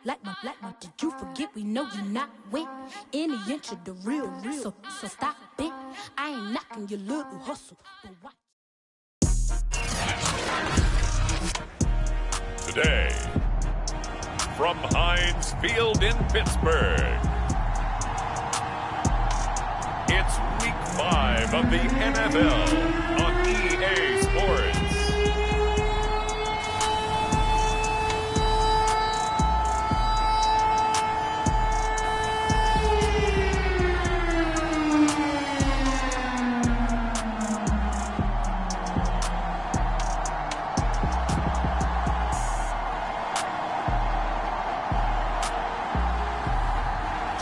Did you forget we know you not with any inch of the real? So stop it. I ain't knocking your little hustle, but watch. Today, from Heinz Field in Pittsburgh, it's Week 5 of the NFL on EA Sports.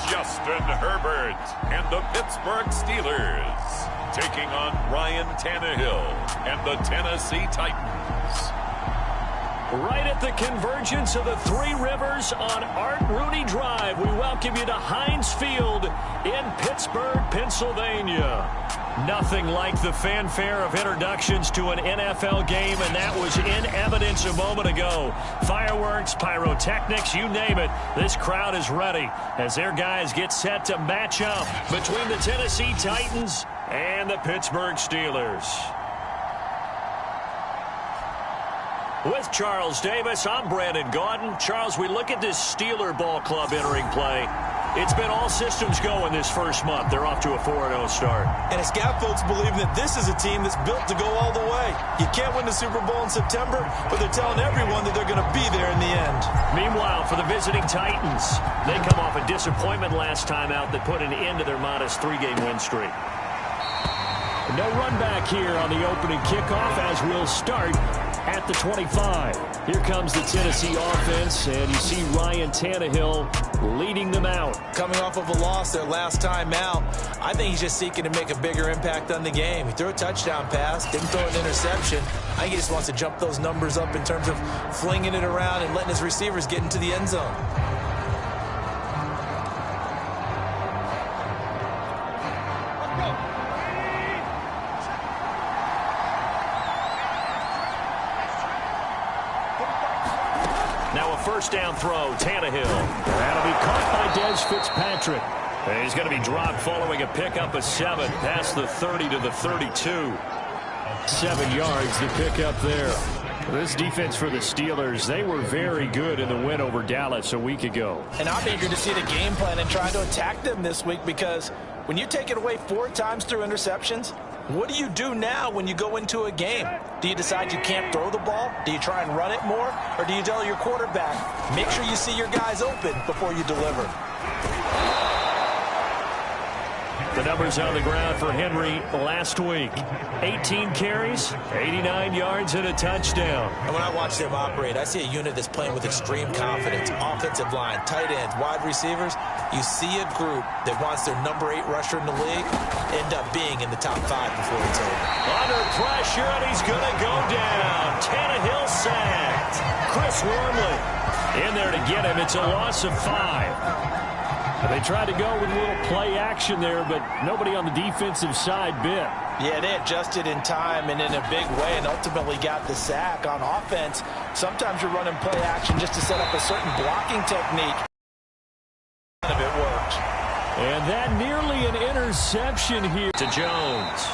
Justin Herbert and the Pittsburgh Steelers taking on Ryan Tannehill and the Tennessee Titans. Right at the convergence of the Three Rivers on Art Rooney Drive, we welcome you to Heinz Field in Pittsburgh, Pennsylvania. Nothing like the fanfare of introductions to an NFL game, and that was in evidence a moment ago. Fireworks, pyrotechnics, you name it. This crowd is ready as their guys get set to match up between the Tennessee Titans and the Pittsburgh Steelers. With Charles Davis, I'm Brandon Gaudin. Charles, we look at this Steeler ball club entering play. It's been all systems go in this first month. They're off to a 4-0 start. And it's got folks believing that this is a team that's built to go all the way. You can't win the Super Bowl in September, but they're telling everyone that they're going to be there in the end. Meanwhile, for the visiting Titans, they come off a disappointment last time out that put an end to their modest 3-game win streak. No run back here on the opening kickoff as we'll start at the 25. Here comes the Tennessee offense, and you see Ryan Tannehill leading them out. Coming off of a loss their last time out, I think he's just seeking to make a bigger impact on the game. He threw a touchdown pass, didn't throw an interception. I think he just wants to jump those numbers up in terms of flinging it around and letting his receivers get into the end zone. First down throw, Tannehill. That'll be caught by Des Fitzpatrick. And he's going to be dropped following a pickup of 7 past the 30 to the 32. 7 yards to pick up there. This defense for the Steelers, they were very good in the win over Dallas a week ago. And I'm eager to see the game plan and try to attack them this week, because when you take it away 4 times through interceptions, what do you do now when you go into a game? Do you decide you can't throw the ball? Do you try and run it more? Or do you tell your quarterback, make sure you see your guys open before you deliver? The numbers on the ground for Henry last week. 18 carries, 89 yards, and a touchdown. And when I watch them operate, I see a unit that's playing with extreme confidence. Offensive line, tight ends, wide receivers. You see a group that wants their number 8 rusher in the league end up being in the top 5 before it's over. Under pressure, and he's going to go down. Tannehill sacked. Chris Wormley in there to get him. It's a loss of 5. They tried to go with a little play action there, but nobody on the defensive side bit. Yeah, they adjusted in time and in a big way and ultimately got the sack. On offense, sometimes you're running play action just to set up a certain blocking technique. None of it worked. And that nearly an interception here to Jones.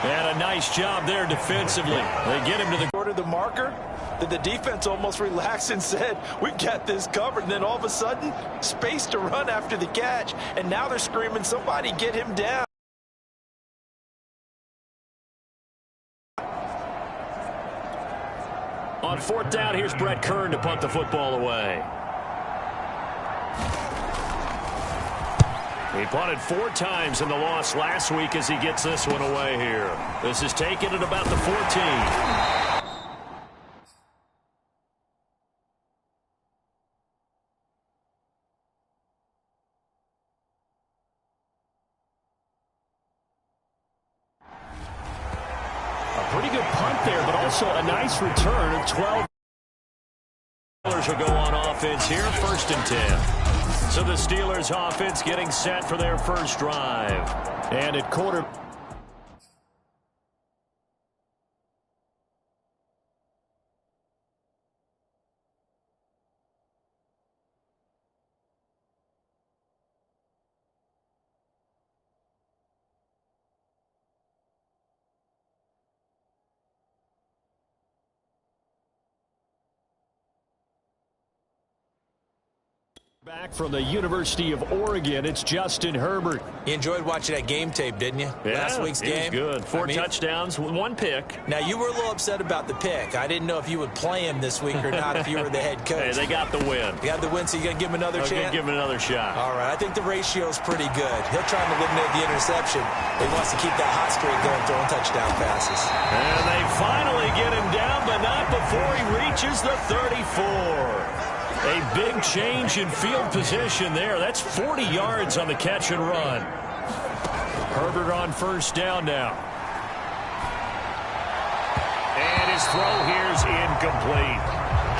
And a nice job there defensively. They get him to the quarter, the marker. The defense almost relaxed and said, we've got this covered. And then all of a sudden, space to run after the catch. And now they're screaming, somebody get him down. On 4th down, here's Brett Kern to punt the football away. He punted 4 times in the loss last week as he gets this one away here. This is taken at about the 14. Pretty good punt there, but also a nice return of 12. Steelers will go on offense here, 1st and 10. So the Steelers offense getting set for their first drive. And at quarter. Back from the University of Oregon, it's Justin Herbert. You enjoyed watching that game tape, didn't you? Yeah, Last week's game. Good. Four touchdowns with one pick. Now, you were a little upset about the pick. I didn't know if you would play him this week or not if you were the head coach. Hey, they got the win. You got the win, so you're going to give him another chance? Give him another shot. All right. I think the ratio's pretty good. He'll try and eliminate the interception. He wants to keep that hot streak going, throwing touchdown passes. And they finally get him down, but not before he reaches the 34. A big change in field position there. That's 40 yards on the catch and run. Herbert on first down now. And his throw here's incomplete.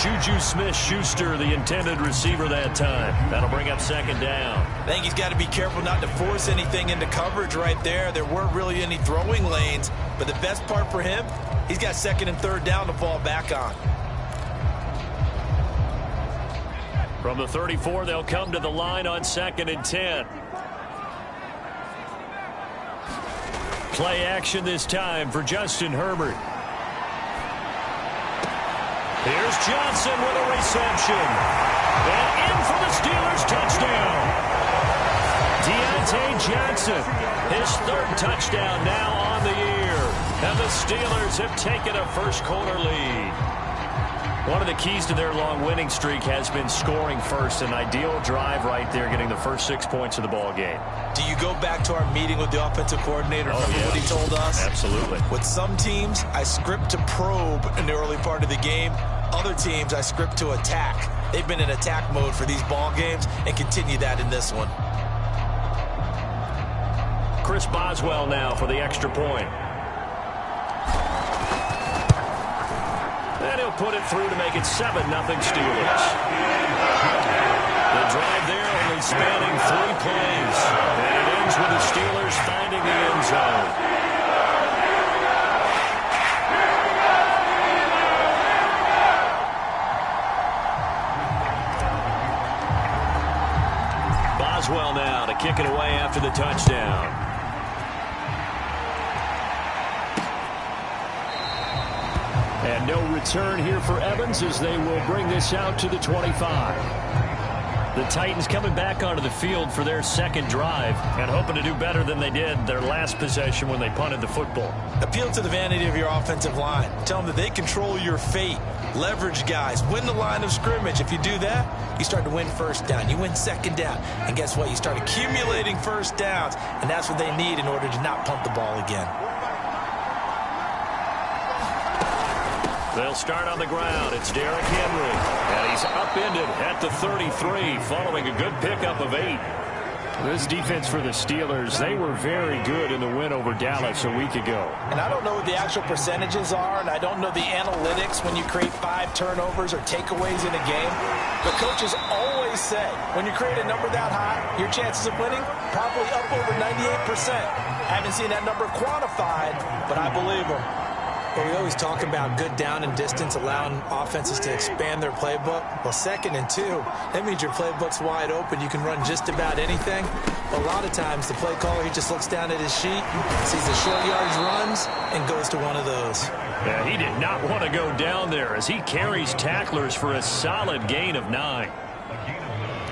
Juju Smith-Schuster, the intended receiver that time. That'll bring up second down. I think he's got to be careful not to force anything into coverage right there. There weren't really any throwing lanes, but the best part for him, he's got second and third down to fall back on. From the 34, they'll come to the line on 2nd and 10. Play action this time for Justin Herbert. Here's Johnson with a reception. And in for the Steelers touchdown. Deontay Johnson, his third touchdown now on the year. And the Steelers have taken a first-quarter lead. One of the keys to their long winning streak has been scoring first. An ideal drive right there, getting the first 6 points of the ball game. Do you go back to our meeting with the offensive coordinator? Remember what he told us? Absolutely. With some teams, I script to probe in the early part of the game. Other teams, I script to attack. They've been in attack mode for these ball games and continue that in this one. Chris Boswell now for the extra point. And he'll put it through to make it 7-0 Steelers. The drive there only spanning 3 plays. And it ends with the Steelers finding the end zone. Boswell now to kick it away after the touchdown. And no return here for Evans as they will bring this out to the 25. The Titans coming back onto the field for their second drive and hoping to do better than they did their last possession when they punted the football. Appeal to the vanity of your offensive line. Tell them that they control your fate. Leverage guys. Win the line of scrimmage. If you do that, you start to win first down. You win second down. And guess what? You start accumulating first downs. And that's what they need in order to not punt the ball again. They'll start on the ground. It's Derrick Henry. And he's upended at the 33 following a good pickup of 8. This defense for the Steelers, they were very good in the win over Dallas a week ago. And I don't know what the actual percentages are, and I don't know the analytics when you create 5 turnovers or takeaways in a game. But coaches always say, when you create a number that high, your chances of winning probably up over 98%. I haven't seen that number quantified, but I believe them. But we always talk about good down and distance, allowing offenses to expand their playbook. Well, 2nd and 2, that means your playbook's wide open. You can run just about anything. But a lot of times, the play caller, he just looks down at his sheet, sees the short yardage runs, and goes to one of those. Yeah, he did not want to go down there as he carries tacklers for a solid gain of 9.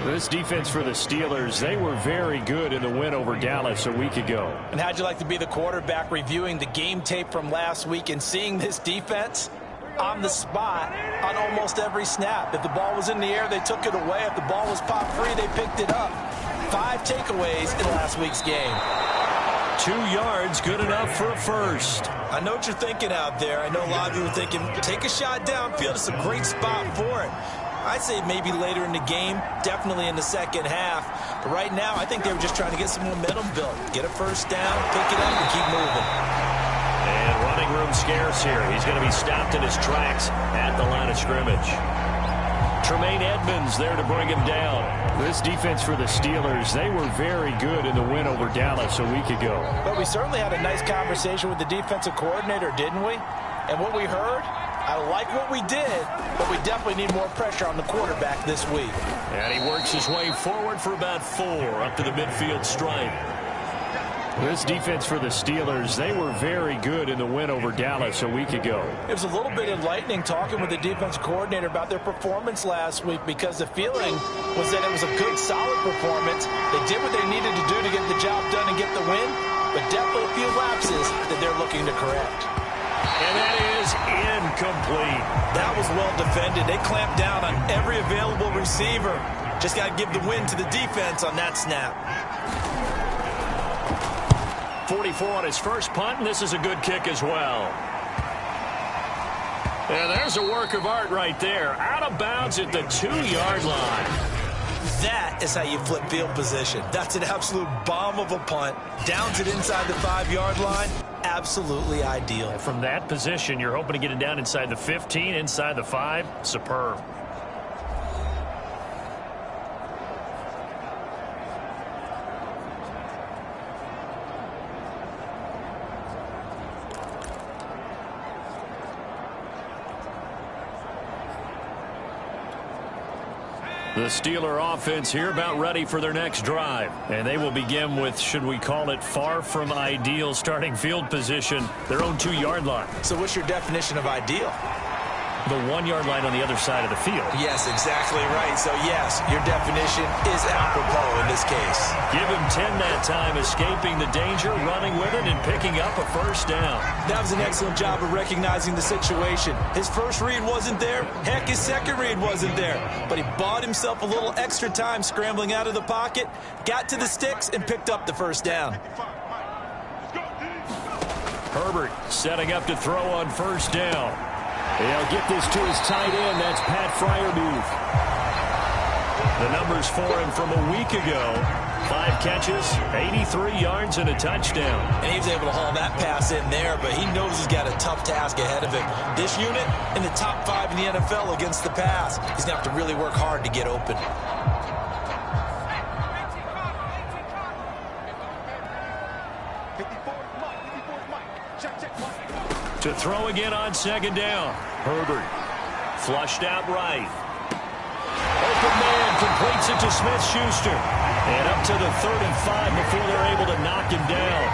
This defense for the Steelers, they were very good in the win over Dallas a week ago. And how'd you like to be the quarterback reviewing the game tape from last week and seeing this defense on the spot on almost every snap? If the ball was in the air, they took it away. If the ball was popped free, they picked it up. 5 takeaways in last week's game. 2 yards, good enough for a first. I know what you're thinking out there. I know a lot of you are thinking, take a shot downfield. It's a great spot for it. I'd say maybe later in the game, definitely in the second half. But right now, I think they were just trying to get some momentum built. Get a first down, pick it up, and keep moving. And running room scarce here. He's going to be stopped in his tracks at the line of scrimmage. Tremaine Edmonds there to bring him down. This defense for the Steelers, they were very good in the win over Dallas a week ago. But we certainly had a nice conversation with the defensive coordinator, didn't we? And what we heard, I like what we did, but we definitely need more pressure on the quarterback this week. And he works his way forward for about 4 up to the midfield stripe. This defense for the Steelers, they were very good in the win over Dallas a week ago. It was a little bit enlightening talking with the defense coordinator about their performance last week because the feeling was that it was a good, solid performance. They did what they needed to do to get the job done and get the win, but definitely a few lapses that they're looking to correct. And that is incomplete. That was well defended. They clamped down on every available receiver. Just got to give the win to the defense on that snap. 44 on his first punt, and this is a good kick as well. And there's a work of art right there. Out of bounds at the 2-yard line. That is how you flip field position. That's an absolute bomb of a punt. Downs it inside the 5-yard line. Absolutely ideal. From that position, you're hoping to get it down inside the 15, inside the 5. Superb. The Steeler offense here about ready for their next drive. And they will begin with, should we call it, far from ideal starting field position, their own 2-yard line. So what's your definition of ideal? The 1-yard line on the other side of the field. Yes, exactly right. So, yes, your definition is apropos in this case. Give him 10 that time, escaping the danger, running with it, and picking up a first down. That was an excellent job of recognizing the situation. His first read wasn't there. Heck, his second read wasn't there. But he bought himself a little extra time scrambling out of the pocket, got to the sticks, and picked up the first down. Herbert setting up to throw on first down. He'll get this to his tight end. That's Pat Freiermuth. The numbers for him from a week ago. 5 catches, 83 yards, and a touchdown. And he was able to haul that pass in there, but he knows he's got a tough task ahead of him. This unit in the top 5 in the NFL against the pass. He's going to have to really work hard to get open. To throw again on second down. Herbert flushed out right. Open man completes it to Smith-Schuster. And up to the 35 before they're able to knock him down.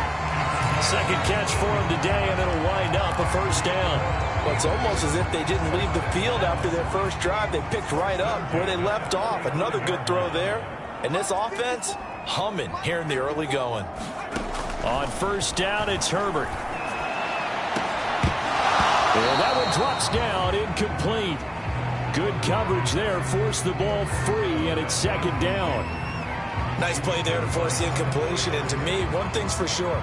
Second catch for him today, and it'll wind up a first down. Well, it's almost as if they didn't leave the field after their first drive. They picked right up where they left off. Another good throw there. And this offense, humming here in the early going. On first down, it's Herbert. Well, that one drops down, incomplete. Good coverage there, forced the ball free, and it's second down. Nice play there to force the incompletion. And to me, one thing's for sure.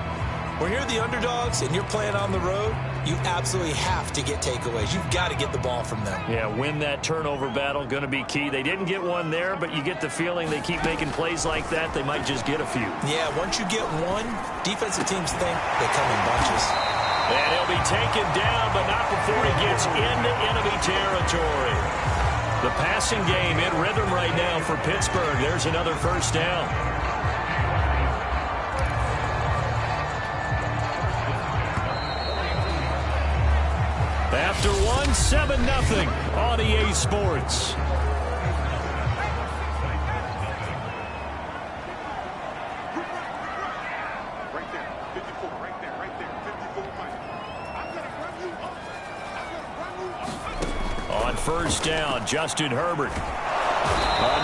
When you're the underdogs and you're playing on the road, you absolutely have to get takeaways. You've got to get the ball from them. Yeah, win that turnover battle, going to be key. They didn't get one there, but you get the feeling they keep making plays like that, they might just get a few. Yeah, once you get one, defensive teams think they come in bunches. And he'll be taken down, but not before he gets into enemy territory. The passing game in rhythm right now for Pittsburgh. There's another first down. After one, 7-0 on EA Sports. On first down, Justin Herbert.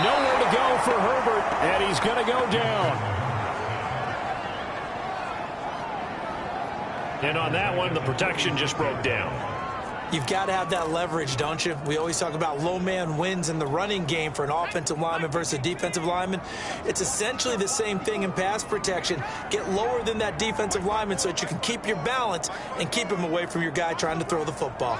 Nowhere to go for Herbert, and he's going to go down. And on that one, the protection just broke down. You've got to have that leverage, don't you? We always talk about low man wins in the running game for an offensive lineman versus a defensive lineman. It's essentially the same thing in pass protection. Get lower than that defensive lineman so that you can keep your balance and keep him away from your guy trying to throw the football.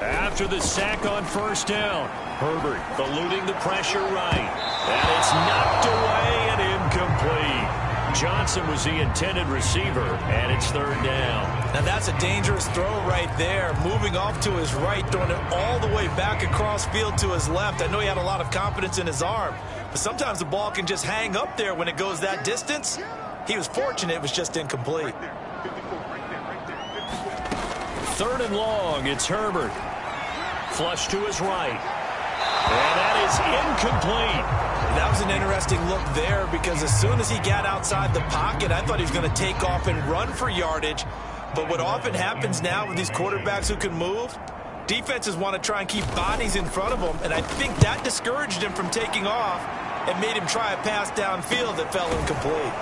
After the sack on first down, Herbert eluding the pressure right. And it's knocked away and incomplete. Johnson was the intended receiver, and it's third down. Now that's a dangerous throw right there. Moving off to his right, throwing it all the way back across field to his left. I know he had a lot of confidence in his arm, but sometimes the ball can just hang up there when it goes that distance. He was fortunate it was just incomplete. Third and long, it's Herbert. Flush to his right. And that is incomplete. That was an interesting look there because as soon as he got outside the pocket, I thought he was going to take off and run for yardage. But what often happens now with these quarterbacks who can move, defenses want to try and keep bodies in front of them, and I think that discouraged him from taking off and made him try a pass downfield that fell incomplete.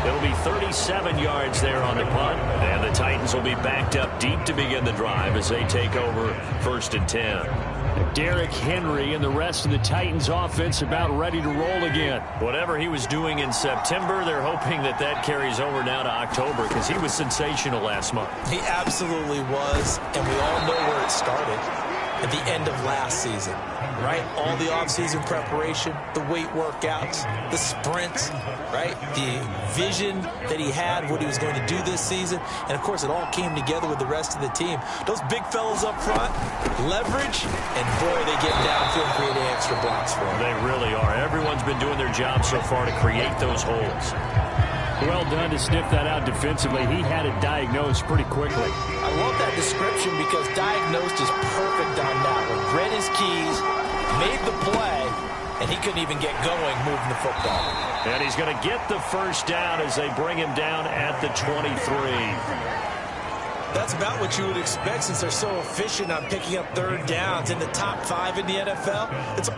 It'll be 37 yards there on the punt, and the Titans will be backed up deep to begin the drive as they take over 1st and 10. Derrick Henry and the rest of the Titans offense about ready to roll again. Whatever he was doing in September, they're hoping that that carries over now to October because he was sensational last month. He absolutely was, and we all know where it started. At the end of last season, right? All the offseason preparation, the weight workouts, the sprints, right? The vision that he had, what he was going to do this season. And, of course, it all came together with the rest of the team. Those big fellas up front, leverage, and, boy, they get downfield creating extra blocks for him. They really are. Everyone's been doing their job so far to create those holes. Well done to sniff that out defensively. He had it diagnosed pretty quickly. I love that description because diagnosed is perfect on that one. Read his keys, made the play, and he couldn't even get going moving the football. And he's going to get the first down as they bring him down at the 23. That's about what you would expect since they're so efficient on picking up third downs in the top 5 in the NFL. It's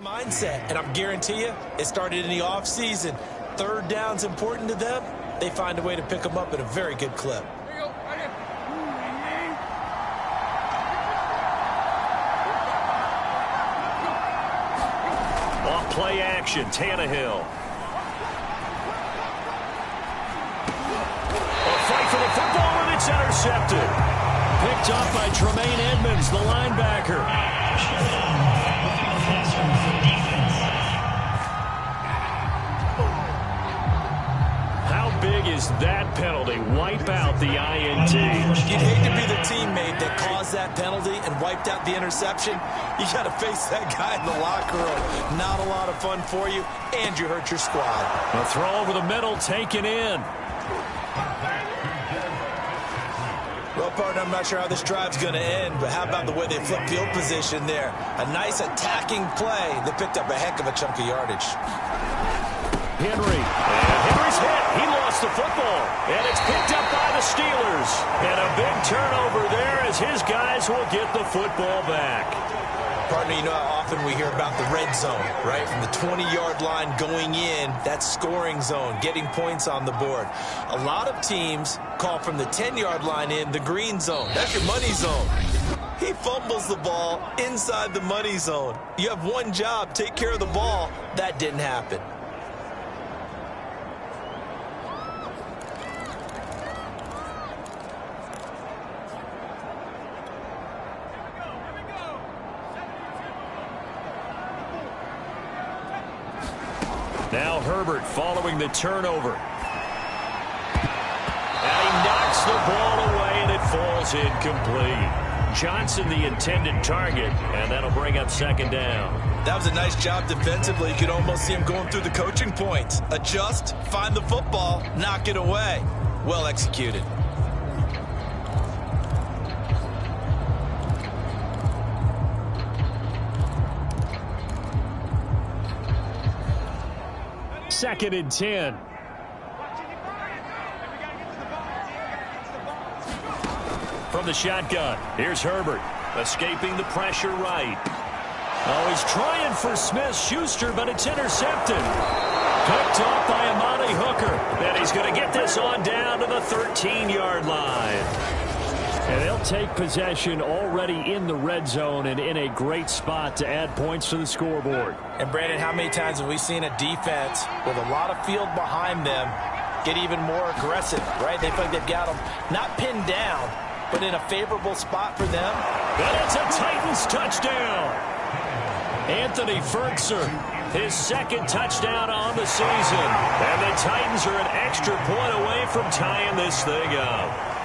mindset, and I'm guarantee you it started in the offseason. Third down's important to them. They find a way to pick them up at a very good clip. Off play action, Tannehill. A fight for the football, and it's intercepted. Picked up by Tw0Min Edmonds, the linebacker. Big is that penalty? Wipe out the INT. You'd hate to be the teammate that caused that penalty and wiped out the interception. You got to face that guy in the locker room. Not a lot of fun for you, and you hurt your squad. A throw over the middle, taken in. Well, partner, I'm not sure how this drive's going to end, but how about the way they flip field position there? A nice attacking play that picked up a heck of a chunk of yardage. Henry. And Henry's hit. He lost the football. And it's picked up by the Steelers. And a big turnover there as his guys will get the football back. Partner, you know how often we hear about the red zone, right? From the 20-yard line going in, that scoring zone, getting points on the board. A lot of teams call from the 10-yard line in the green zone. That's your money zone. He fumbles the ball inside the money zone. You have one job, take care of the ball. That didn't happen. Now Herbert following the turnover. And he knocks the ball away, and it falls incomplete. Johnson the intended target, and that'll bring up 2nd down. That was a nice job defensively. You could almost see him going through the coaching points. Adjust, find the football, knock it away. Well executed. Second and 10. From the shotgun, here's Herbert, escaping the pressure right. Oh, he's trying for Smith-Schuster, but it's intercepted. Picked off by Amani Hooker. And he's going to get this on down to the 13-yard line. And they'll take possession already in the red zone and in a great spot to add points to the scoreboard. And, Brandon, how many times have we seen a defense with a lot of field behind them get even more aggressive, right? They feel like they've got them not pinned down, but in a favorable spot for them. And it's a Titans touchdown. Anthony Ferguson, his 2nd touchdown on the season. And the Titans are an extra point away from tying this thing up.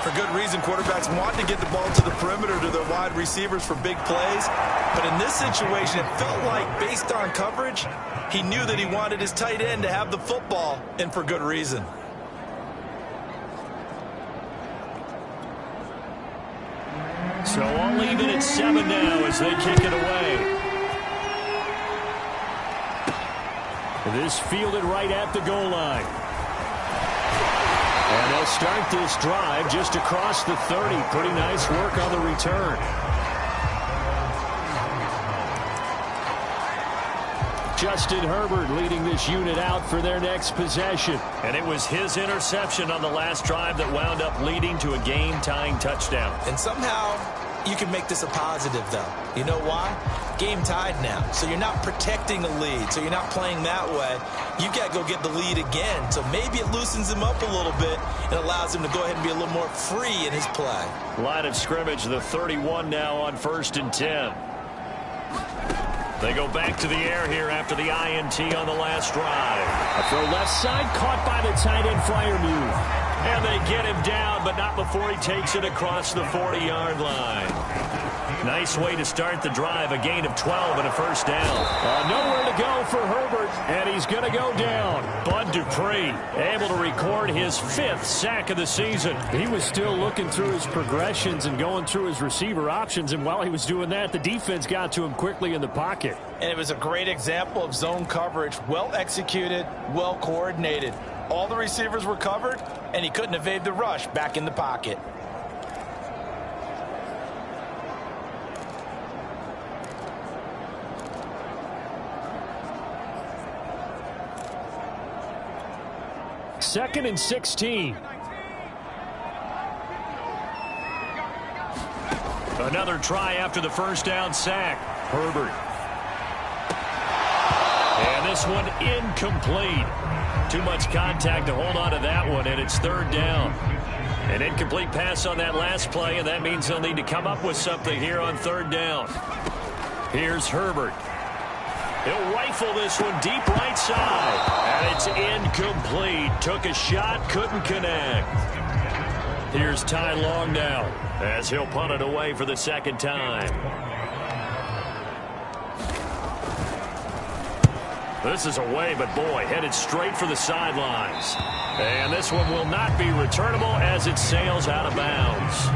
For good reason, quarterbacks want to get the ball to the perimeter to their wide receivers for big plays. But in this situation, it felt like, based on coverage, he knew that he wanted his tight end to have the football, and for good reason. So I'll leave it at 7 now as they kick it away. This fielded right at the goal line. And they'll start this drive just across the 30. Pretty nice work on the return. Justin Herbert leading this unit out for their next possession. And it was his interception on the last drive that wound up leading to a game-tying touchdown. And somehow you can make this a positive, though. You know why? Game tied now. So you're not protecting the lead. So you're not playing that way. You've got to go get the lead again. So maybe it loosens him up a little bit and allows him to go ahead and be a little more free in his play. Line of scrimmage, the 31 now on 1st and 10. They go back to the air here after the INT on the last drive. A throw left side, caught by the tight end Freiermuth. And they get him down, but not before he takes it across the 40-yard line. Nice way to start the drive, a gain of 12 and a first down. Nowhere to go for Herbert, and he's going to go down. Bud Dupree able to record his 5th sack of the season. He was still looking through his progressions and going through his receiver options, and while he was doing that, the defense got to him quickly in the pocket. And it was a great example of zone coverage, well executed, well coordinated. All the receivers were covered, and he couldn't evade the rush back in the pocket. Second and 16. Another try after the first down sack. Herbert. And this one incomplete. Too much contact to hold on to that one, and it's 3rd down. An incomplete pass on that last play, and that means they'll need to come up with something here on 3rd down. Here's Herbert. He'll rifle this one deep right side. And it's incomplete. Took a shot, couldn't connect. Here's Ty Long now as he'll punt it away for the 2nd time. This is away, but boy, headed straight for the sidelines. And this one will not be returnable as it sails out of bounds.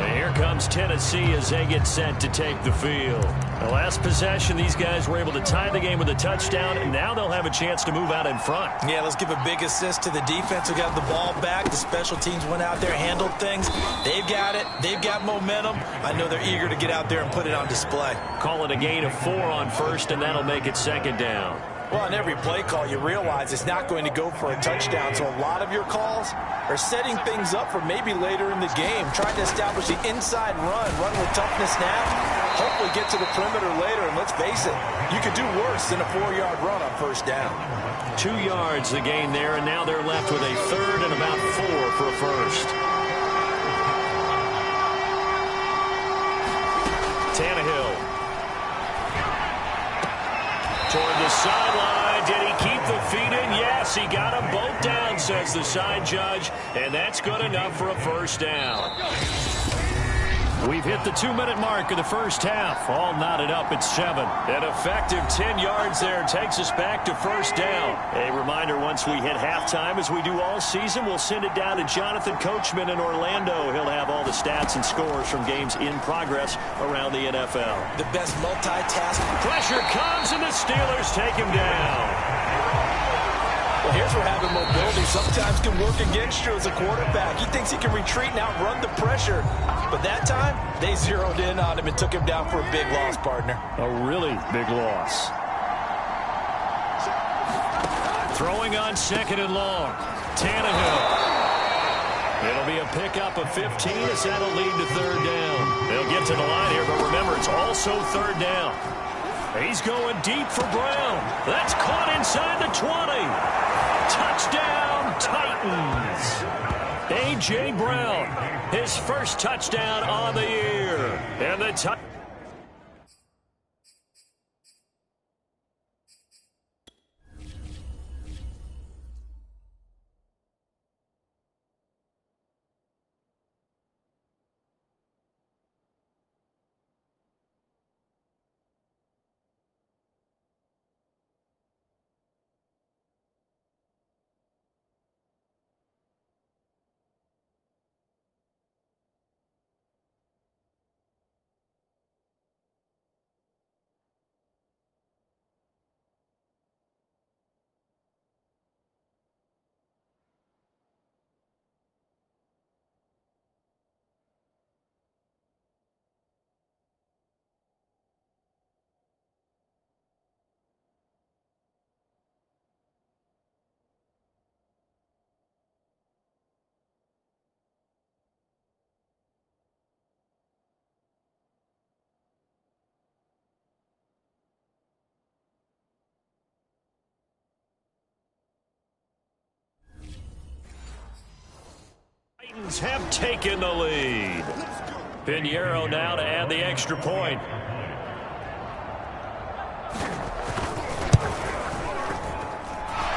And here comes Tennessee as they get set to take the field. The last possession, these guys were able to tie the game with a touchdown, and now they'll have a chance to move out in front. Yeah, let's give a big assist to the defense who got the ball back. The special teams went out there, handled things. They've got it. They've got momentum. I know they're eager to get out there and put it on display. Call it a gain of 4 on 1st, and that'll make it 2nd down. Well, on every play call, you realize it's not going to go for a touchdown, so a lot of your calls are setting things up for maybe later in the game, trying to establish the inside run with toughness now, hopefully get to the perimeter later, and let's face it, you could do worse than a 4-yard run on 1st down. 2 yards the gain there, and now they're left with a 3rd and about 4 for a first. Tannehill. Toward the sideline. Did he keep the feet in? Yes, he got them both down, says the side judge. And that's good enough for a first down. We've hit the 2-minute mark of the first half. All knotted up at 7. An effective 10 yards there takes us back to first down. A reminder, once we hit halftime, as we do all season, we'll send it down to Jonathan Coachman in Orlando. He'll have all the stats and scores from games in progress around the NFL. The best multitask. Pressure comes, and the Steelers take him down. Well, here's where having mobility sometimes can work against you as a quarterback. He thinks he can retreat and outrun the pressure. But that time, they zeroed in on him and took him down for a big loss, partner. A really big loss. Throwing on 2nd and long. Tannehill. It'll be a pickup of 15 as that'll lead to 3rd down. They'll get to the line here, but remember, it's also 3rd down. He's going deep for Brown. That's caught inside the 20. Touchdown, Titans. A.J. Brown, his first touchdown on the year. And the Titans. Ravens have taken the lead. Pinheiro now to add the extra point.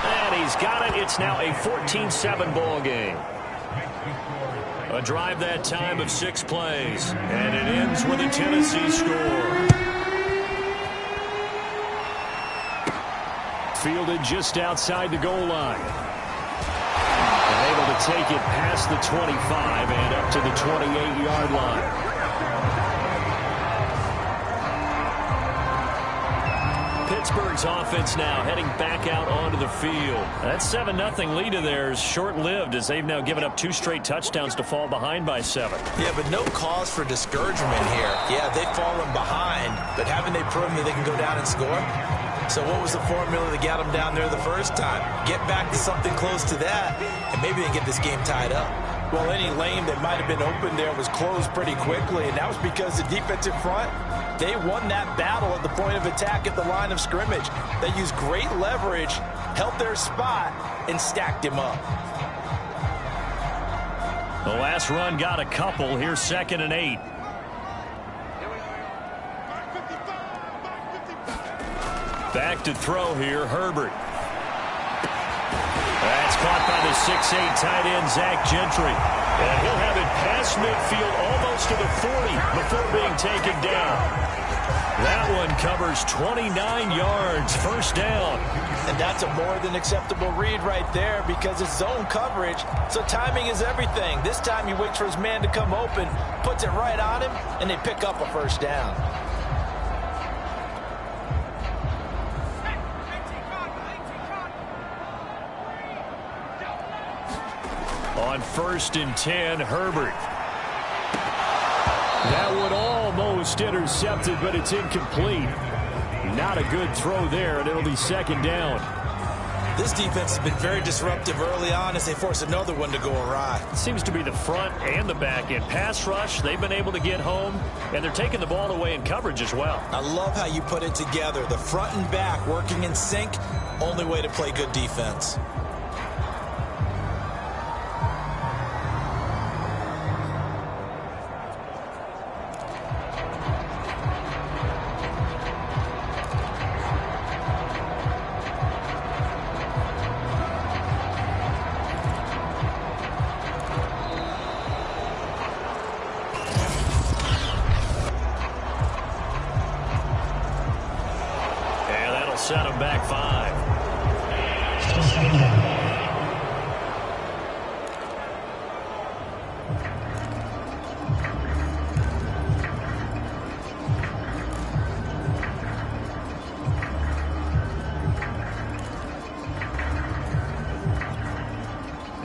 And he's got it. It's now a 14-7 ball game. A drive that time of 6 plays. And it ends with a Tennessee score. Fielded just outside the goal line. And able to take it past the 25 and up to the 28-yard line. Pittsburgh's offense now heading back out onto the field. That 7-0 lead of theirs short-lived as they've now given up 2 straight touchdowns to fall behind by 7. Yeah, but no cause for discouragement here. Yeah, they've fallen behind, but haven't they proven that they can go down and score? So what was the formula that got them down there the first time? Get back to something close to that, and maybe they get this game tied up. Well, any lane that might have been open there was closed pretty quickly, and that was because the defensive front, they won that battle at the point of attack at the line of scrimmage. They used great leverage, held their spot, and stacked him up. The last run got a couple. Here's 2nd and 8. Back to throw here, Herbert. That's caught by the 6'8" tight end, Zach Gentry. And he'll have it past midfield almost to the 40 before being taken down. That one covers 29 yards, first down. And that's a more than acceptable read right there because it's zone coverage, so timing is everything. This time he waits for his man to come open, puts it right on him, and they pick up a first down. On 1st and 10, Herbert. That one almost intercepted, but it's incomplete. Not a good throw there, and it'll be 2nd down. This defense has been very disruptive early on as they force another one to go awry. Seems to be the front and the back end. Pass rush, they've been able to get home, and they're taking the ball away in coverage as well. I love how you put it together. The front and back working in sync, only way to play good defense. Set him back 5.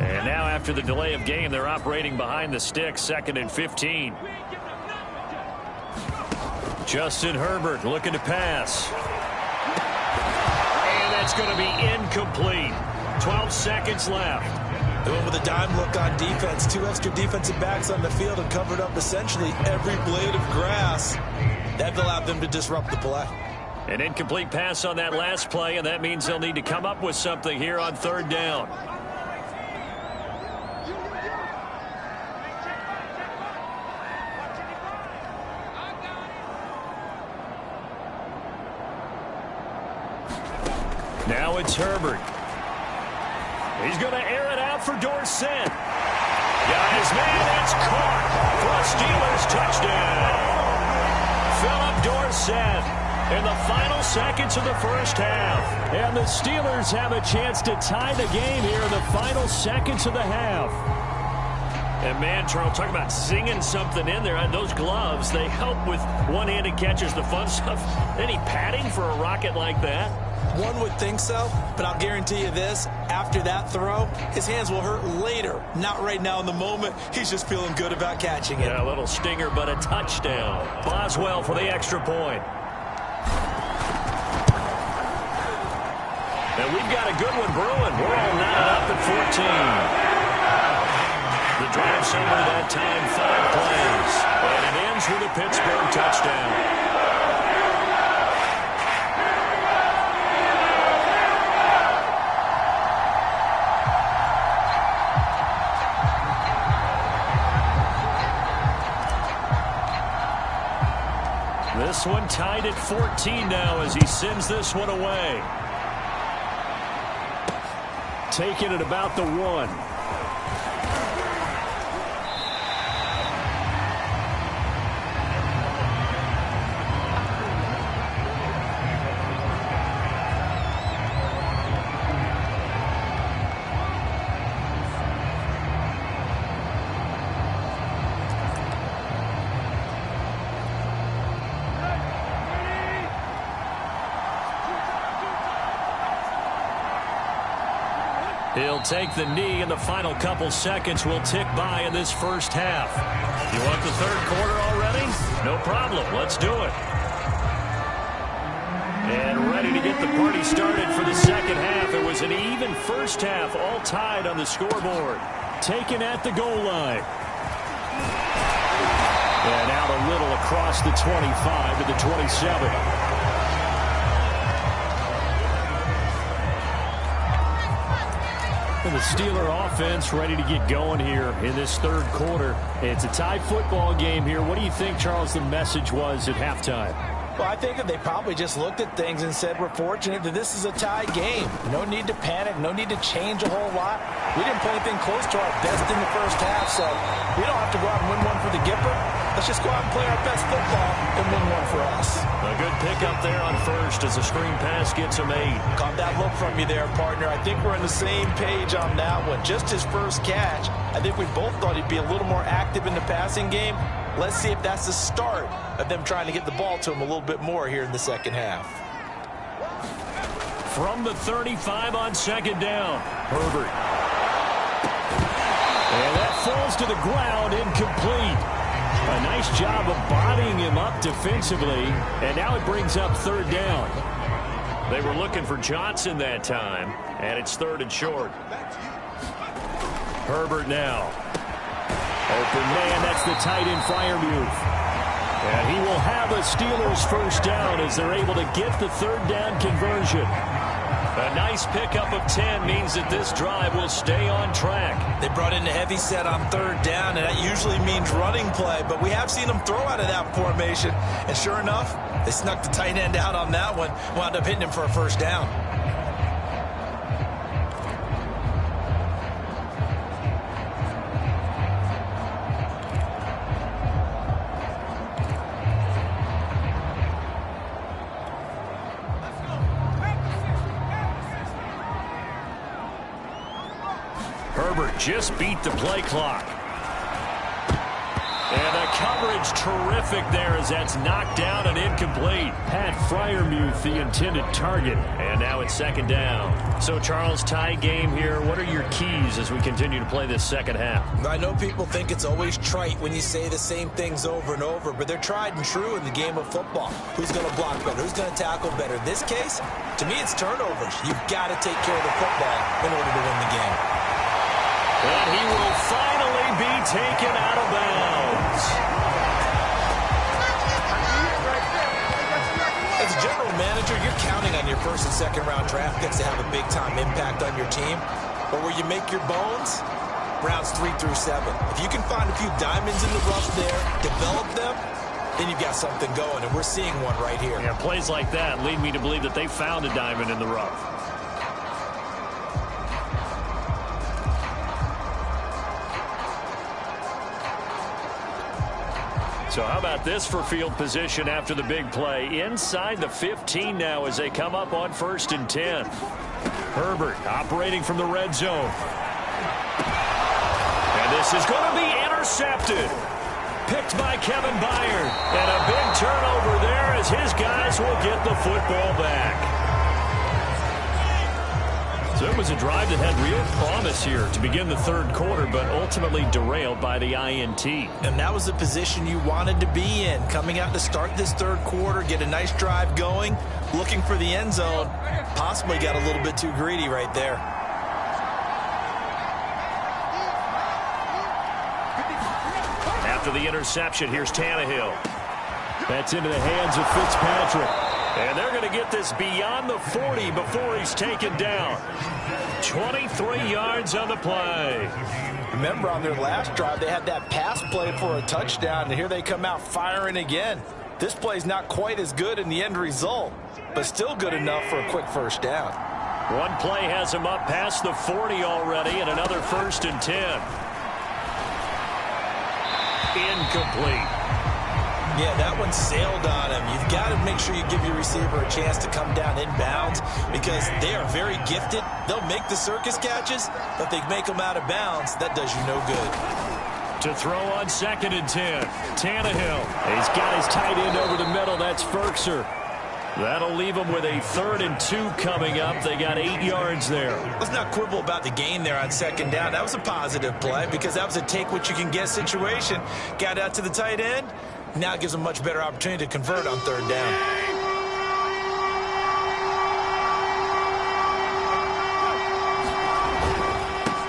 And now after the delay of game, they're operating behind the sticks, 2nd and 15. Justin Herbert looking to pass. It's going to be incomplete. 12 seconds left. They went with a dime look on defense. 2 extra defensive backs on the field and covered up essentially every blade of grass. That allowed them to disrupt the play. An incomplete pass on that last play, and that means they'll need to come up with something here on 3rd down. Now it's Herbert. He's going to air it out for Dorsett. Got his man. That's caught for a Steelers touchdown. Philip Dorsett in the final seconds of the first half. And the Steelers have a chance to tie the game here in the final seconds of the half. And man, Charles, talk about singing something in there. Those gloves, they help with one-handed catches, the fun stuff. Any padding for a rocket like that? One would think so, but I'll guarantee you this, after that throw, his hands will hurt later. Not right now in the moment. He's just feeling good about catching it. Yeah, a little stinger, but a touchdown. Boswell for the extra point. And we've got a good one brewing. We're all knotted up at 14. The drive summary that time, 5 plays. And it ends with a Pittsburgh touchdown. This one tied at 14 now as he sends this one away. Taking it about the 1. He'll take the knee, and the final couple seconds will tick by in this first half. You want the third quarter already? No problem. Let's do it. And ready to get the party started for the second half. It was an even first half, all tied on the scoreboard. Taken at the goal line. And out a little across the 25 to the 27. The Steeler offense ready to get going here in this third quarter. It's a tie football game here. What do you think, Charles, the message was at halftime? Well, I think that they probably just looked at things and said, we're fortunate that this is a tie game. No need to panic. No need to change a whole lot. We didn't play anything close to our best in the first half, so we don't have to go out and win one for the Gipper. Let's just go out and play our best football and win one for us. A good pickup there on first as the screen pass gets him 8. Caught that look from you there, partner. I think we're on the same page on that one. Just his first catch. I think we both thought he'd be a little more active in the passing game. Let's see if that's the start of them trying to get the ball to him a little bit more here in the second half. From the 35 on second down, Herbert. And that falls to the ground, incomplete. A nice job of bodying him up defensively, and now it brings up third down. They were looking for Johnson that time, and it's third and short. Herbert now. Open man, that's the tight end Freiermuth. And he will have a Steelers first down as they're able to get the third down conversion. A nice pickup of 10 means that this drive will stay on track. They brought in the heavy set on third down, and that usually means running play, but we have seen them throw out of that formation. And sure enough, they snuck the tight end out on that one, wound up hitting him for a first down. Herbert just beat the play clock. And the coverage terrific there as that's knocked down and incomplete. Pat Freiermuth, the intended target. And now it's second down. So, Charles, tie game here. What are your keys as we continue to play this second half? I know people think it's always trite when you say the same things over and over, but they're tried and true in the game of football. Who's going to block better? Who's going to tackle better? In this case, to me, it's turnovers. You've got to take care of the football in order to win the game. And he will finally be taken out of bounds. As a general manager, you're counting on your first and second round draft picks to have a big time impact on your team. But where you make your bones, rounds 3 through 7. If you can find a few diamonds in the rough there, develop them, then you've got something going, and we're seeing one right here. Yeah, plays like that lead me to believe that they found a diamond in the rough. So how about this for field position after the big play? Inside the 15 now as they come up on 1st and 10. Herbert operating from the red zone. And this is going to be intercepted. Picked by Kevin Byard. And a big turnover there as his guys will get the football back. So it was a drive that had real promise here to begin the third quarter, but ultimately derailed by the INT. And that was the position you wanted to be in. Coming out to start this third quarter, get a nice drive going, looking for the end zone. Possibly got a little bit too greedy right there. After the interception, here's Tannehill. That's into the hands of Fitzpatrick. And they're going to get this beyond the 40 before he's taken down. 23 yards on the play. Remember on their last drive, they had that pass play for a touchdown, and here they come out firing again. This play's not quite as good in the end result, but still good enough for a quick first down. One play has him up past the 40 already, and another 1st and 10. Incomplete. Yeah, that one sailed on him. You've got to make sure you give your receiver a chance to come down inbounds because they are very gifted. They'll make the circus catches, but they make them out of bounds. That does you no good. To throw on 2nd and 10. Tannehill. He's got his tight end over the middle. That's Ferkser. That'll leave them with a 3rd and 2 coming up. They got 8 yards there. Let's not quibble about the gain there on 2nd down. That was a positive play because that was a take-what-you-can-get situation. Got out to the tight end. Now it gives them a much better opportunity to convert on 3rd down.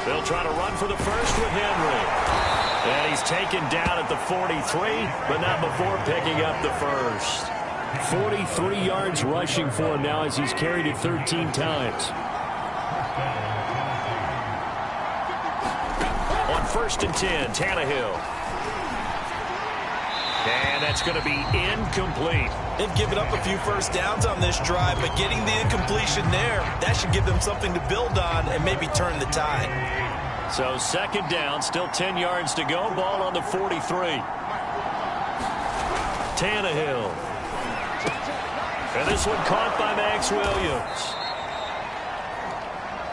They'll try to run for the first with Henry. And he's taken down at the 43, but not before picking up the first. 43 yards rushing for him now as he's carried it 13 times. On 1st and 10, Tannehill. And that's going to be incomplete. They've given up a few first downs on this drive, but getting the incompletion there, that should give them something to build on and maybe turn the tide. So 2nd down, still 10 yards to go. Ball on the 43. Tannehill. And this one caught by Max Williams.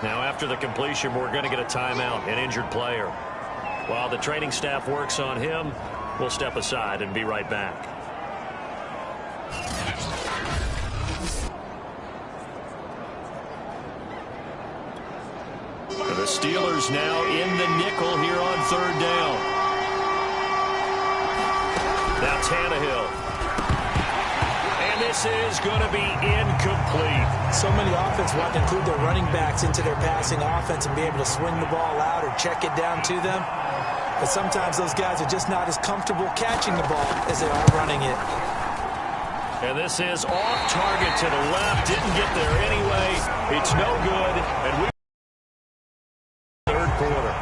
Now after the completion, we're going to get a timeout, an injured player. While the training staff works on him, we'll step aside and be right back. The Steelers now in the nickel here on 3rd down. Now Tannehill. And this is going to be incomplete. So many offenses want to include their running backs into their passing offense and be able to swing the ball out or check it down to them. But sometimes those guys are just not as comfortable catching the ball as they are running it. And this is off target to the left. Didn't get there anyway. It's no good. And we 3rd quarter.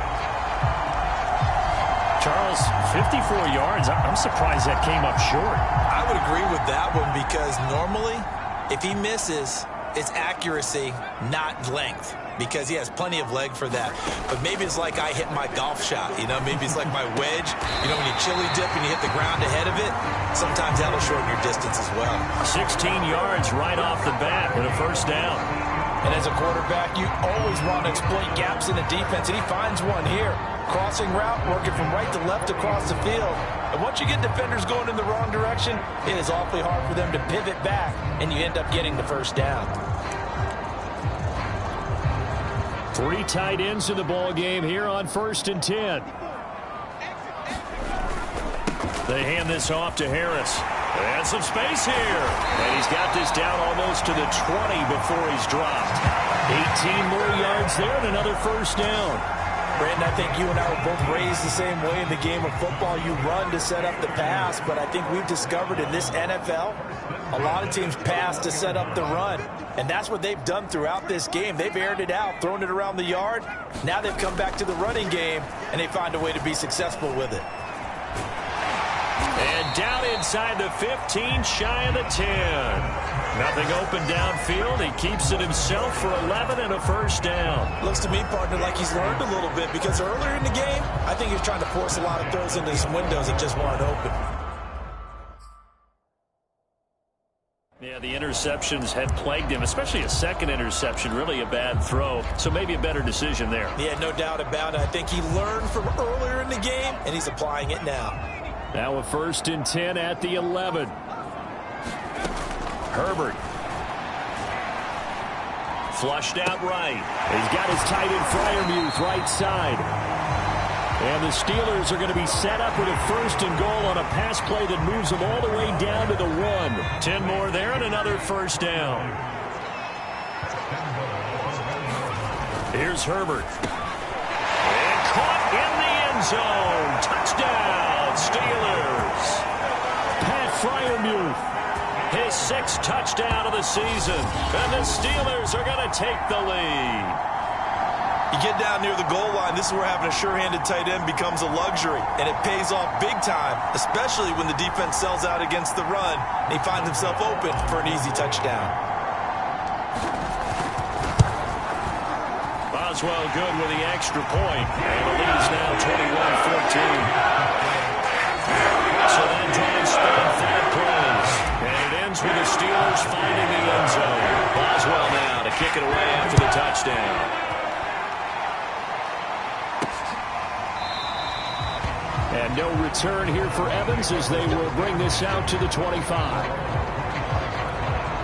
Charles, 54 yards. I'm surprised that came up short. I would agree with that one because normally if he misses, it's accuracy, not length. Because he has plenty of leg for that. But maybe it's like I hit my golf shot, you know? Maybe it's like my wedge. You know, when you chili dip and you hit the ground ahead of it, sometimes that'll shorten your distance as well. 16 yards right off the bat and a 1st down. And as a quarterback, you always want to exploit gaps in the defense, and he finds one here. Crossing route, working from right to left across the field. And once you get defenders going in the wrong direction, it is awfully hard for them to pivot back, and you end up getting the 1st down. 3 tight ends in the ball game here on 1st and 10. They hand this off to Harris. And some space here. And he's got this down almost to the 20 before he's dropped. 18 more yards there and another 1st down. Brandon, I think you and I were both raised the same way in the game of football. You run to set up the pass, but I think we've discovered in this NFL, a lot of teams pass to set up the run. And that's what they've done throughout this game. They've aired it out, thrown it around the yard. Now they've come back to the running game, and they find a way to be successful with it. And down inside the 15, shy of the 10. Nothing open downfield. He keeps it himself for 11 and a 1st down. Looks to me, partner, like he's learned a little bit because earlier in the game, I think he was trying to force a lot of throws into some windows that just weren't open. Yeah, the interceptions had plagued him, especially a 2nd interception, really a bad throw. So maybe a better decision there. Yeah, no doubt about it. I think he learned from earlier in the game, and he's applying it now. Now a 1st and 10 at the 11. Herbert. Flushed out right. He's got his tight end Freiermuth right side. And the Steelers are going to be set up with a 1st and goal on a pass play that moves them all the way down to the 1. 10 more there and another 1st down. Here's Herbert. And caught in the end zone. Touchdown, Steelers. Pat Freiermuth. His 6th touchdown of the season. And the Steelers are going to take the lead. You get down near the goal line, this is where having a sure-handed tight end becomes a luxury, and it pays off big time, especially when the defense sells out against the run, and he finds himself open for an easy touchdown. Boswell good with the extra point, and the lead is now 21-14. So that drive spanned 5 plays, and it ends with the Steelers finding the end zone. Boswell now to kick it away after the touchdown. And no return here for Evans as they will bring this out to the 25.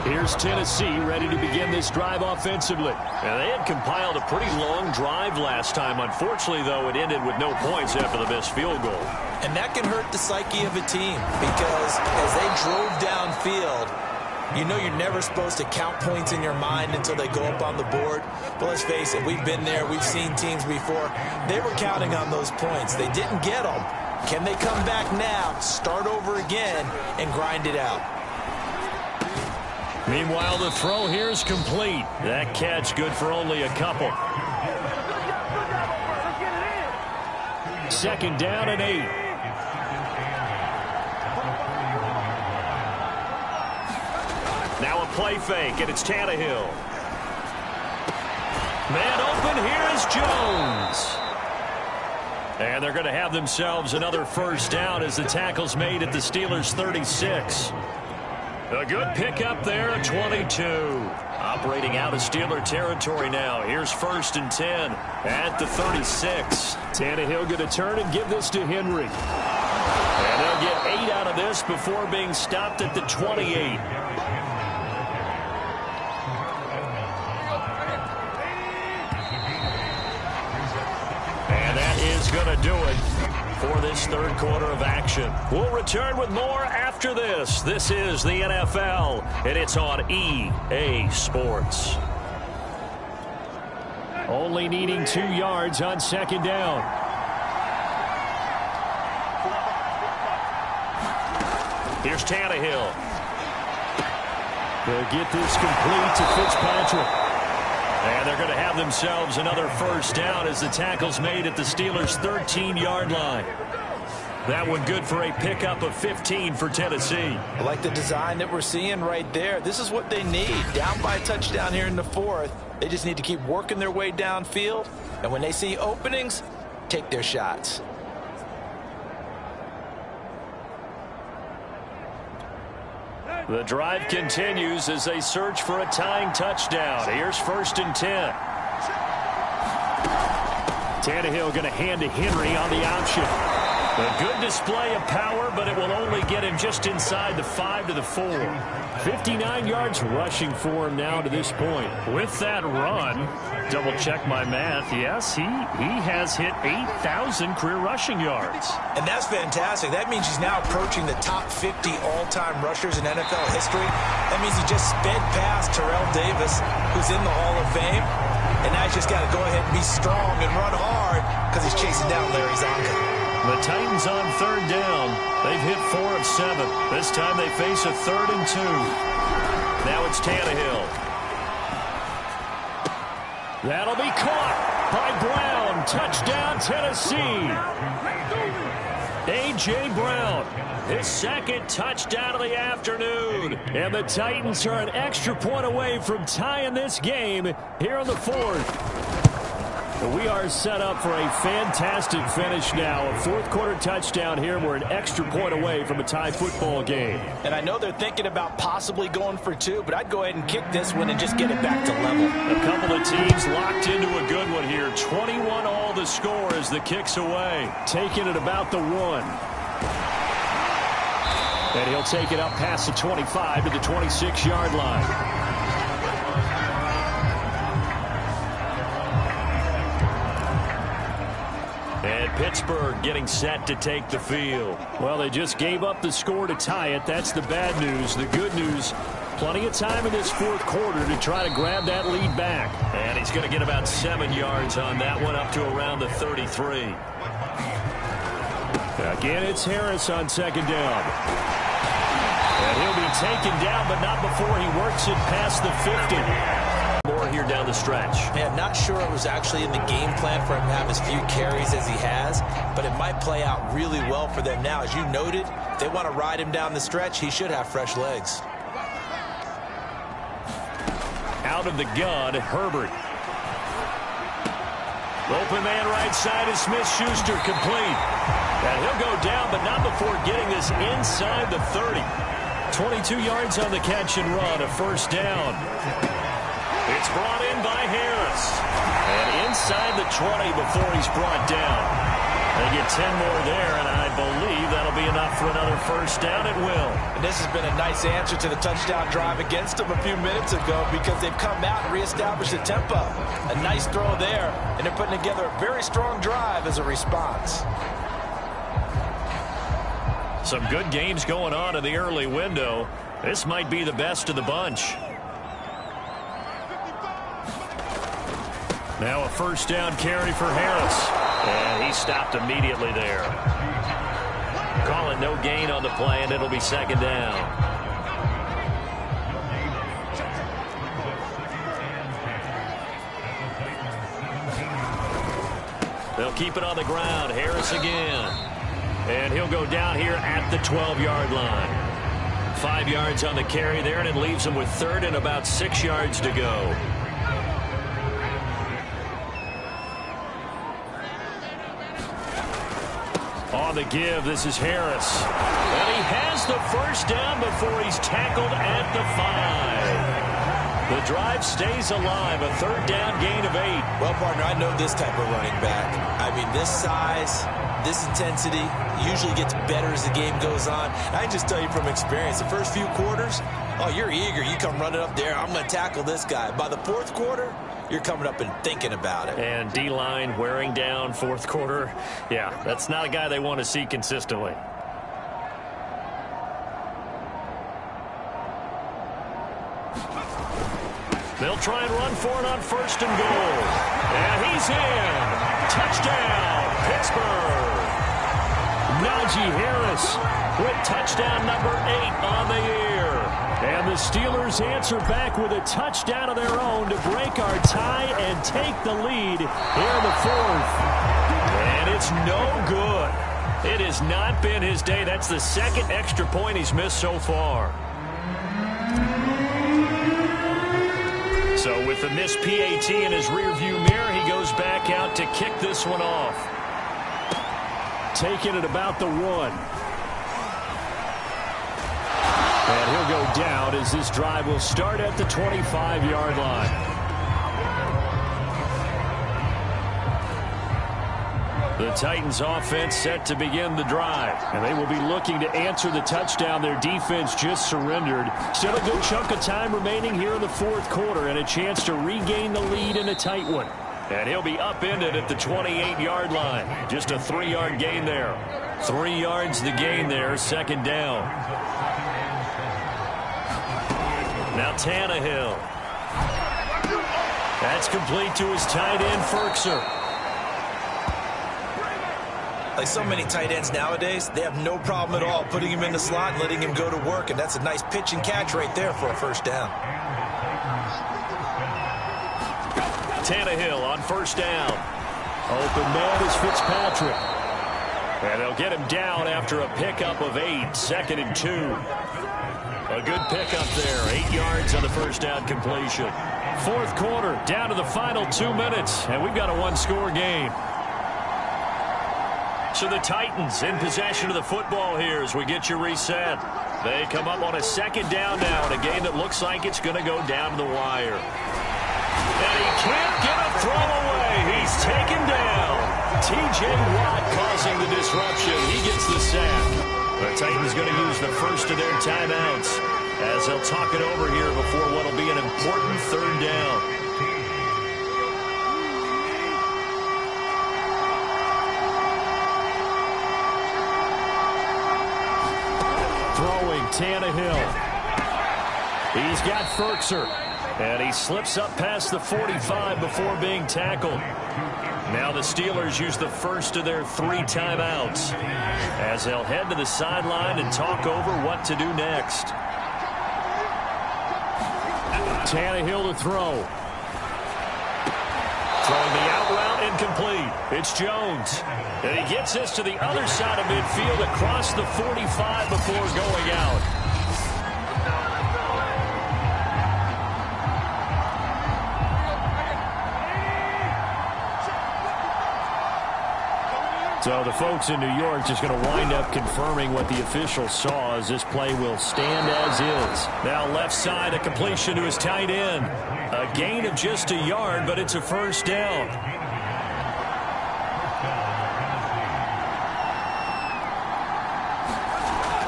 Here's Tennessee ready to begin this drive offensively. Now, they had compiled a pretty long drive last time. Unfortunately, though, it ended with no points after the missed field goal. And that can hurt the psyche of a team because as they drove downfield, you know you're never supposed to count points in your mind until they go up on the board. But let's face it, we've been there. We've seen teams before. They were counting on those points. They didn't get them. Can they come back now, start over again, and grind it out? Meanwhile, the throw here is complete. That catch good for only a couple. 2nd down and 8. Now a play fake, and it's Tannehill. Man open, here is Jones. And they're going to have themselves another 1st down as the tackle's made at the Steelers' 36. A good pickup there at 22. Operating out of Steeler territory now. Here's 1st and 10 at the 36. Tannehill going to turn and give this to Henry. And they'll get 8 out of this before being stopped at the 28. And that is going to do it for this 3rd quarter of action. We'll return with more after this. This is the NFL, and it's on EA Sports. Only needing 2 yards on 2nd down. Here's Tannehill. They'll get this complete to Fitzpatrick. And they're going to have themselves another 1st down as the tackle's made at the Steelers' 13-yard line. That one good for a pickup of 15 for Tennessee. I like the design that we're seeing right there. This is what they need. Down by a touchdown here in the 4th. They just need to keep working their way downfield. And when they see openings, take their shots. The drive continues as they search for a tying touchdown. Here's 1st and 10. Tannehill going to hand to Henry on the option. A good display of power, but it will only get him just inside the 5 to the 4. 59 yards rushing for him now to this point. With that run, double-check my math, yes, he has hit 8,000 career rushing yards. And that's fantastic. That means he's now approaching the top 50 all-time rushers in NFL history. That means he just sped past Terrell Davis, who's in the Hall of Fame. And now he's just got to go ahead and be strong and run hard because he's chasing down Larry Zonka. The Titans on 3rd down. They've hit 4 of 7. This time they face a 3rd and 2. Now it's Tannehill. That'll be caught by Brown. Touchdown, Tennessee. A.J. Brown, his 2nd touchdown of the afternoon. And the Titans are an extra point away from tying this game here in the 4th. We are set up for a fantastic finish now. A 4th quarter touchdown here. We're an extra point away from a tie football game. And I know they're thinking about possibly going for 2, but I'd go ahead and kick this one and just get it back to level. A couple of teams locked into a good one here. 21 all the score as the kick's away. Taking it about the 1. And he'll take it up past the 25 to the 26-yard line. And Pittsburgh getting set to take the field. Well, they just gave up the score to tie it. That's the bad news. The good news, plenty of time in this 4th quarter to try to grab that lead back. And he's going to get about 7 yards on that one, up to around the 33. Again, it's Harris on 2nd down. And he'll be taken down, but not before he works it past the 50. More more here down the stretch. Yeah, not sure it was actually in the game plan for him to have as few carries as he has, but it might play out really well for them now. As you noted, if they want to ride him down the stretch, he should have fresh legs. Out of the gun, Herbert. Open man right side is Smith-Schuster, complete. And he'll go down, but not before getting this inside the 30. 22 yards on the catch and run, a first down. It's brought in by Harris. And inside the 20 before he's brought down. They get 10 more there, and I believe that'll be enough for another first down. It will. And this has been a nice answer to the touchdown drive against them a few minutes ago because they've come out and reestablished the tempo. A nice throw there, and they're putting together a very strong drive as a response. Some good games going on in the early window. This might be the best of the bunch. Now a first down carry for Harris. And he stopped immediately there. Calling no gain on the play, and it'll be second down. They'll keep it on the ground. Harris again. And he'll go down here at the 12-yard line. 5 yards on the carry there, and it leaves him with third and about 6 yards to go. On the give, this is Harris. And he has the first down before he's tackled at the 5. The drive stays alive, a third down gain of 8. Well, partner, I know this type of running back. I mean, this size, this intensity usually gets better as the game goes on. I can just tell you from experience, the first few quarters, oh, you're eager. You come running up there, I'm going to tackle this guy. By the fourth quarter, you're coming up and thinking about it. And D-line wearing down fourth quarter. Yeah, that's not a guy they want to see consistently. They'll try and run for it on first and goal. And he's in. Touchdown, Pittsburgh. Najee Harris with touchdown number 8 on the year. And the Steelers answer back with a touchdown of their own to break our tie and take the lead here in the fourth. And it's no good. It has not been his day. That's the second extra point he's missed so far. So with the missed PAT in his rearview mirror, he goes back out to kick this one off. Taking it about the 1. And he'll go down as this drive will start at the 25-yard line. The Titans offense set to begin the drive. And they will be looking to answer the touchdown their defense just surrendered. Still a good chunk of time remaining here in the fourth quarter and a chance to regain the lead in a tight one. And he'll be upended at the 28-yard line. Just a 3-yard gain there. 3 yards the gain there, second down. Now Tannehill. That's complete to his tight end, Ferkser. Like so many tight ends nowadays, they have no problem at all putting him in the slot and letting him go to work. And that's a nice pitch and catch right there for a first down. Tannehill on first down. Open man is Fitzpatrick. And they'll get him down after a pickup of 8, 2nd and 2. A good pickup there, 8 yards on the first down completion. Fourth quarter, down to the final 2 minutes, and we've got a one-score game. So the Titans in possession of the football here as we get you reset. They come up on a second down now in a game that looks like it's going to go down to the wire. And he can't get a throw away. He's taken down. T.J. Watt causing the disruption. He gets the sack. The Titans going to use the first of their timeouts as they'll talk it over here before what will be an important third down. Throwing Tannehill. He's got Ferkser. And he slips up past the 45 before being tackled. Now the Steelers use the first of their 3 timeouts as they'll head to the sideline and talk over what to do next. Tannehill to throw. Throwing the out route incomplete. It's Jones. And he gets this to the other side of midfield across the 45 before going out. So the folks in New York just going to wind up confirming what the officials saw, as this play will stand as is. Now left side, a completion to his tight end. A gain of just a yard, but it's a first down.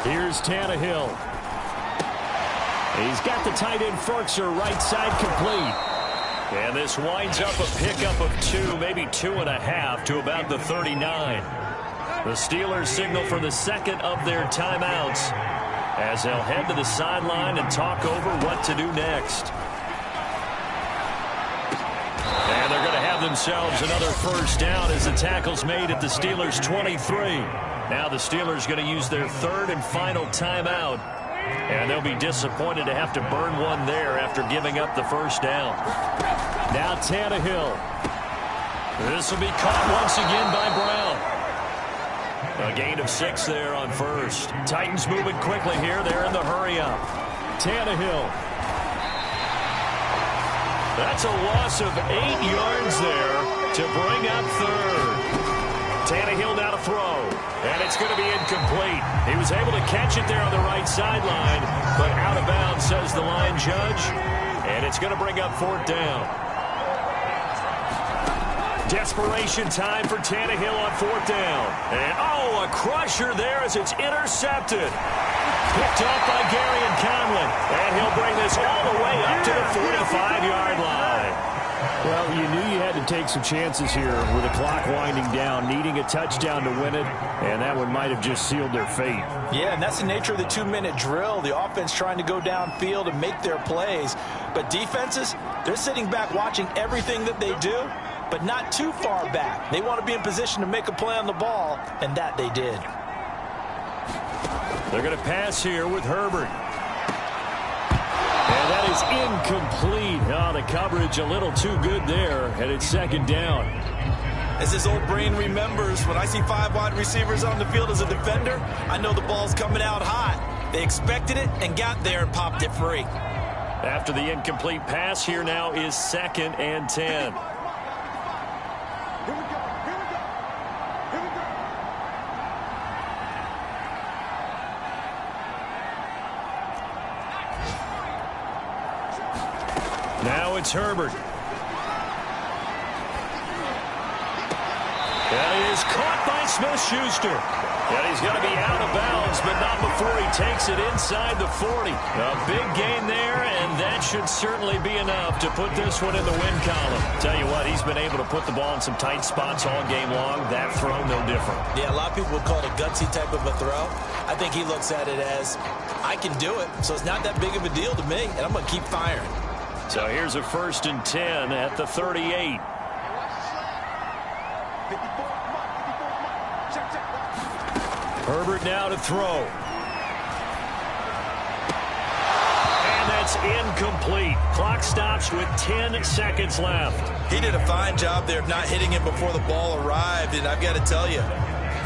Here's Tannehill. He's got the tight end Ferkser right side complete. And this winds up a pickup of 2, maybe 2.5 to about the 39. The Steelers signal for the second of their timeouts as they'll head to the sideline and talk over what to do next. And they're going to have themselves another first down as the tackle's made at the Steelers' 23. Now the Steelers going to use their third and final timeout. And they'll be disappointed to have to burn one there after giving up the first down. Now Tannehill. This will be caught once again by Brown. A gain of 6 there on first. Titans moving quickly here. They're in the hurry-up. Tannehill. That's a loss of 8 yards there to bring up third. Tannehill now to throw. And it's going to be incomplete. He was able to catch it there on the right sideline, but out of bounds, says the line judge. And it's going to bring up fourth down. Desperation time for Tannehill on fourth down. And, oh, a crusher there as it's intercepted. Picked off by Gary Conlon. And he'll bring this all the way up to the 45-yard line. Well, you knew you had to take some chances here with the clock winding down, needing a touchdown to win it, and that one might have just sealed their fate. Yeah, and that's the nature of the 2-minute drill. The offense trying to go downfield and make their plays. But defenses, they're sitting back watching everything that they do, but not too far back. They want to be in position to make a play on the ball, and that they did. They're going to pass here with Herbert. And that is incomplete. Oh, the coverage a little too good there, and it's second down. As his old brain remembers, when I see 5 wide receivers on the field as a defender, I know the ball's coming out hot. They expected it and got there and popped it free. After the incomplete pass, here now is 2nd and 10. Now it's Herbert. That is caught by Smith-Schuster. And he's going to be out of bounds, but not before he takes it inside the 40. A big gain there, and that should certainly be enough to put this one in the win column. Tell you what, he's been able to put the ball in some tight spots all game long. That throw, no different. Yeah, a lot of people would call it a gutsy type of a throw. I think he looks at it as, I can do it, so it's not that big of a deal to me, and I'm going to keep firing. So here's a 1st and 10 at the 38. Herbert now to throw. And that's incomplete. Clock stops with 10 seconds left. He did a fine job there of not hitting him before the ball arrived, and I've got to tell you,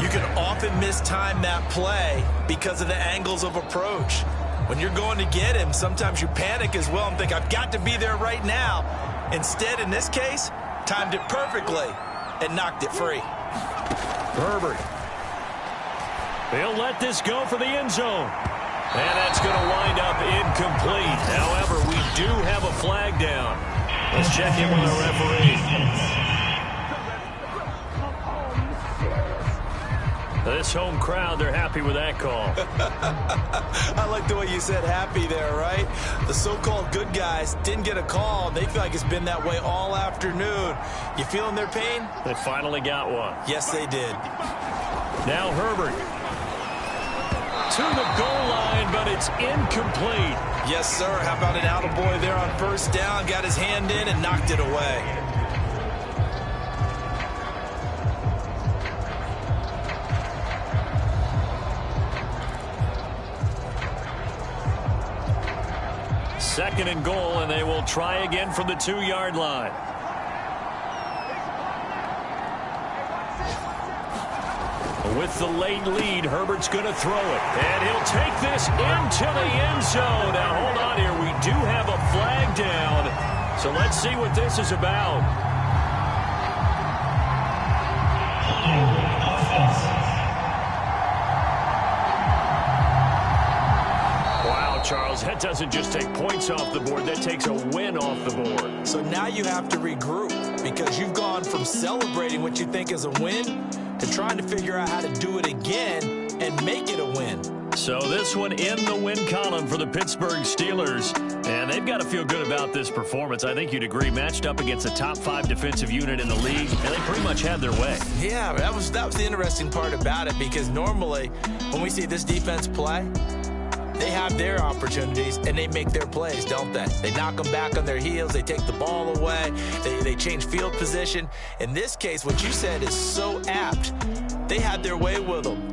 you can often mistime that play because of the angles of approach. When you're going to get him, sometimes you panic as well and think, I've got to be there right now. Instead, in this case, timed it perfectly and knocked it free. Herbert. They'll let this go for the end zone. And that's going to wind up incomplete. However, we do have a flag down. Let's check in with the referee. This home crowd, they're happy with that call. I like the way you said happy there, right? The so-called good guys didn't get a call. They feel like it's been that way all afternoon. You feeling their pain? They finally got one. Yes, they did. Now Herbert. To the goal line, but it's incomplete. Yes, sir. How about an attaboy there on first down? Got his hand in and knocked it away. Second and goal, and they will try again from the 2-yard line. With the late lead, Herbert's going to throw it. And he'll take this into the end zone. Now, hold on here. We do have a flag down. So let's see what this is about. Wow, Charles, that doesn't just take points off the board. That takes a win off the board. So now you have to regroup because you've gone from celebrating what you think is a win to trying to figure out how to do it again and make it a win. So this one in the win column for the Pittsburgh Steelers. And they've got to feel good about this performance. I think you'd agree, matched up against a top 5 defensive unit in the league, and they pretty much had their way. Yeah, that was the interesting part about it, because normally when we see this defense play, they have their opportunities and they make their plays, don't they? They knock them back on their heels. They take the ball away. They change field position. In this case, what you said is so apt. They had their way with them.